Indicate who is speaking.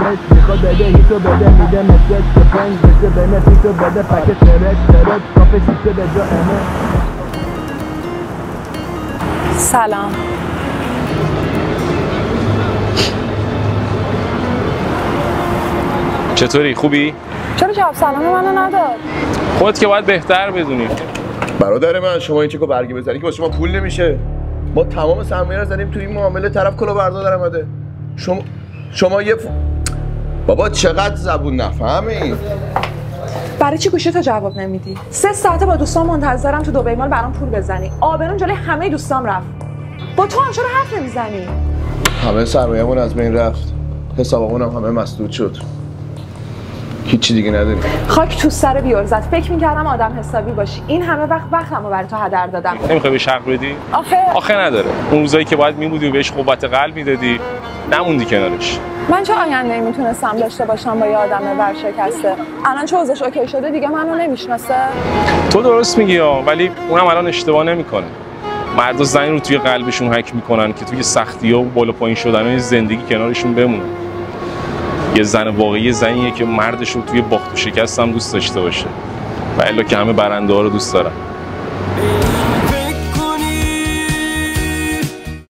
Speaker 1: ترک میخواد بده هیتو بده میده مسج که پنج بشه بنه فیتو بده پکت ترک کافه شیشه به جا امه.
Speaker 2: سلام.
Speaker 3: چطوری؟ خوبی؟
Speaker 2: چرا جواب سلام منو نداد؟
Speaker 3: خودت که باید بهتر بدونی.
Speaker 4: برادر من شما این چکو برگی بزنی که واسه شما پول نمیشه. ما تمام سرمایه رو زدیم تو این معامله، طرف کلاهبردار درآمده. شما یه بابا چقدر زبون نفهمی؟
Speaker 2: برای چی گوشی تو جواب نمیدی؟ 3 ساعته با دوستام منتظرم تو دبی مال برام پول بزنی. آبرون جلوی همه دوستام رفت. با تو هم چرا حرف نمیزنی؟
Speaker 4: همه سرمایه‌مون از بین رفت. حسابمون هم همه مسدود شد. هیچی دیگه نداریم.
Speaker 2: خاک تو سر بیورزت. فکر می‌کردم آدم حسابی باشی. این همه وقتمو برای تو هدر دادم.
Speaker 3: نمیخوای بهش حق بدی؟ آخه نداره. اون روزایی که باید میبودی و بهش قوت قلب میدادی، نموندی کنارش.
Speaker 2: من چه آینده‌ای میتونستم داشته باشم با یه آدم ورشکسته؟ الان چه اوضاعش اوکی شده دیگه منو نمیشناسه؟
Speaker 3: تو درست میگی ولی اونم الان اشتباه نمیکنه. مرد و زنی رو توی قلبشون حک میکنن که توی سختی‌ها و بالا پایین شدن‌های زندگی کنارشون بمونن. یه زن واقعی زنیه که مردش رو توی باخت و شکست هم دوست داشته باشه و الا که همه برنده ها رو دوست دارن.